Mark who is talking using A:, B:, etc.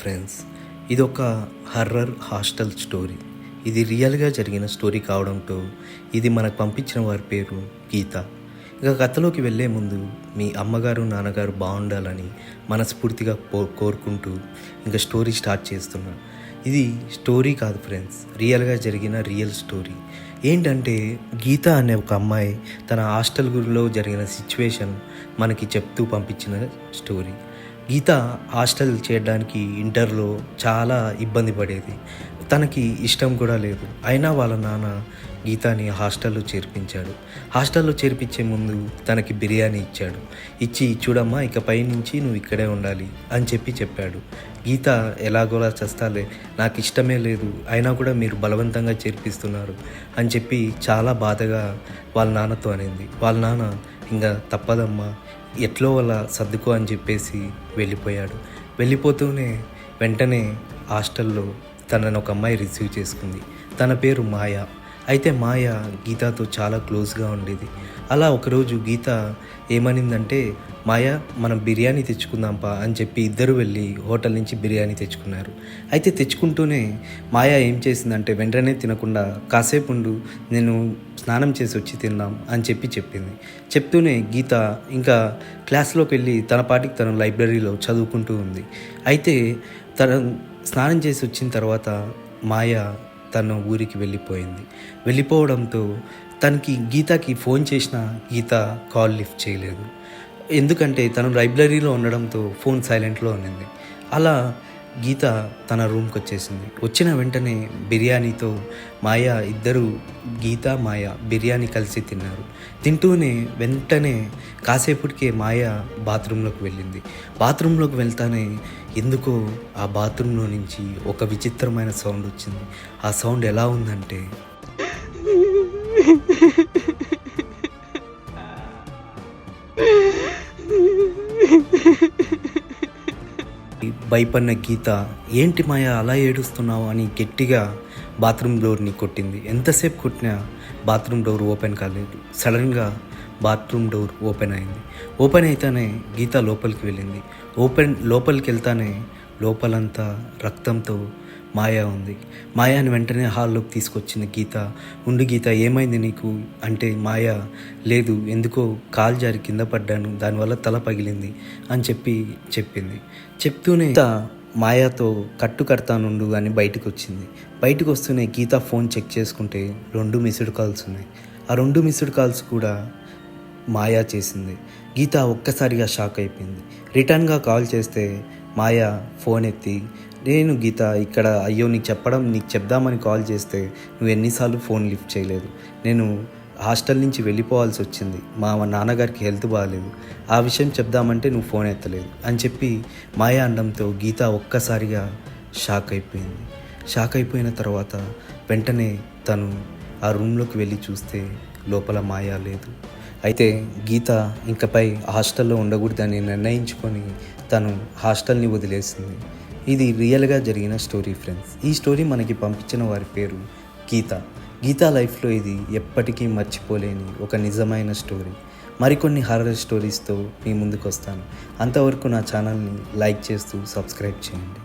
A: Friends, ఇదొక horror hostel story. ఇది రియల్గా జరిగిన స్టోరీ కావడంతో ఇది మనకు పంపించిన వారి పేరు గీత. ఇక కథలోకి వెళ్ళే ముందు మీ అమ్మగారు నాన్నగారు బాగుండాలని మనస్ఫూర్తిగా కోరుకుంటూ ఇంకా స్టోరీ స్టార్ట్ చేస్తున్నా. ఇది స్టోరీ కాదు ఫ్రెండ్స్, రియల్గా జరిగిన రియల్ స్టోరీ. ఏంటంటే గీత అనే ఒక అమ్మాయి తన హాస్టల్ గురిలో జరిగిన సిచ్యువేషన్ మనకి చెప్తూ పంపించిన స్టోరీ. గీత హాస్టల్ చేయడానికి ఇంటర్లో చాలా ఇబ్బంది పడేది. తనకి ఇష్టం కూడా లేదు. అయినా వాళ్ళ నాన్న గీతాని హాస్టల్లో చేర్పించాడు. హాస్టల్లో చేర్పించే ముందు తనకి బిర్యానీ ఇచ్చాడు. ఇచ్చి చూడమ్మా, ఇకపై నుంచి నువ్వు ఇక్కడే ఉండాలి అని చెప్పాడు. గీత ఎలాగోలా చస్తాలే, నాకు ఇష్టమే లేదు, అయినా కూడా మీరు బలవంతంగా చేర్పిస్తున్నారు అని చెప్పి చాలా బాధగా వాళ్ళ నాన్నతో అనింది. వాళ్ళ నాన్న ఇంకా తప్పదమ్మా, ఎట్లో అలా సర్దుకో అని చెప్పేసి వెళ్ళిపోయాడు. వెళ్ళిపోతూనే వెంటనే హాస్టల్లో తనను ఒక అమ్మాయి రిసీవ్ చేసుకుంది. తన పేరు మాయ. అయితే మాయ గీతతో చాలా క్లోజ్గా ఉండేది. అలా ఒకరోజు గీత ఏమనిందంటే, మాయ మనం బిర్యానీ తెచ్చుకుందాంపా అని చెప్పి ఇద్దరు వెళ్ళి హోటల్ నుంచి బిర్యానీ తెచ్చుకున్నారు. అయితే తెచ్చుకుంటూనే మాయ ఏం చేసిందంటే, వెంటనే తినకుండా కాసేపు ఉండు, నేను స్నానం చేసి వచ్చి తిందాం అని చెప్పింది. చెప్తూనే గీత ఇంకా క్లాస్లోకి వెళ్ళి తన పాటికి తన లైబ్రరీలో చదువుకుంటూ ఉంది. అయితే తన స్నానం చేసి వచ్చిన తర్వాత మాయ తన ఊరికి వెళ్ళిపోవడంతో తనకి గీతకి ఫోన్ చేసినా గీత కాల్ లిఫ్ట్ చేయలేదు. ఎందుకంటే తను లైబ్రరీలో ఉండడంతో ఫోన్ సైలెంట్లో ఉన్నింది. అలా గీత తన రూమ్కి వచ్చేసింది. వచ్చిన వెంటనే బిర్యానీతో ఇద్దరు గీత మాయ బిర్యానీ కలిసి తిన్నారు. తింటూనే వెంటనే కాసేపటికే మాయ బాత్రూంలోకి వెళ్ళింది. బాత్రూంలోకి వెళ్తానే ఎందుకో ఆ బాత్రూంలో నుంచి ఒక విచిత్రమైన సౌండ్ వచ్చింది. ఆ సౌండ్ ఎలా ఉందంటే, భయపడిన గీత, ఏంటి మాయ అలా ఏడుస్తున్నావు అని గట్టిగా బాత్రూమ్ డోర్ని కొట్టింది. ఎంతసేపు కొట్టినా బాత్రూమ్ డోర్ ఓపెన్ కాలేదు. సడన్గా బాత్రూమ్ డోర్ ఓపెన్ అయింది. ఓపెన్ అయితేనే గీత లోపలికి వెళ్ళింది. లోపలికి వెళ్తానే లోపలంతా రక్తంతో మాయ ఉంది. మాయాని వెంటనే హాల్లోకి తీసుకొచ్చింది గీత. ఉండు గీత, ఏమైంది నీకు అంటే, మాయ లేదు, ఎందుకో కాలు జారి కింద పడ్డాను, దానివల్ల తల పగిలింది అని చెప్పింది. చెప్తూనే గీత మాయాతో కట్టు కడతానుండు అని బయటకు వచ్చింది. బయటకు వస్తూనే గీత ఫోన్ చెక్ చేసుకుంటే 2 మిస్డ్ కాల్స్ ఉన్నాయి. ఆ 2 మిస్డ్ కాల్స్ కూడా మాయా చేసింది. గీత ఒక్కసారిగా షాక్ అయిపోయింది. రిటర్న్గా కాల్ చేస్తే మాయ ఫోన్ ఎత్తి, నేను గీత ఇక్కడ, అయ్యో నీకు చెప్దామని కాల్ చేస్తే నువ్వు ఎన్నిసార్లు ఫోన్ లిఫ్ట్ చేయలేదు, నేను హాస్టల్ నుంచి వెళ్ళిపోవాల్సి వచ్చింది, మా నాన్నగారికి హెల్త్ బాగాలేదు, ఆ విషయం చెప్దామంటే నువ్వు ఫోన్ ఎత్తలేదు అని చెప్పి మాయ అనడంతో గీత ఒక్కసారిగా షాక్ అయిపోయింది. షాక్ అయిపోయిన తర్వాత వెంటనే తను ఆ రూమ్లోకి వెళ్ళి చూస్తే లోపల మాయ లేదు. అయితే గీత ఇంకపై హాస్టల్లో ఉండకూడదని నిర్ణయించుకొని తను హాస్టల్ని వదిలేసింది. ఇది రియల్గా జరిగిన స్టోరీ ఫ్రెండ్స్. ఈ స్టోరీ మనకి పంపించిన వారి పేరు గీత. గీత లైఫ్లో ఇది ఎప్పటికీ మర్చిపోలేని ఒక నిజమైన స్టోరీ. మరికొన్ని హారర్ స్టోరీస్తో మీ ముందుకు వస్తాను. అంతవరకు నా ఛానల్ని లైక్ చేస్తూ సబ్స్క్రైబ్ చేయండి.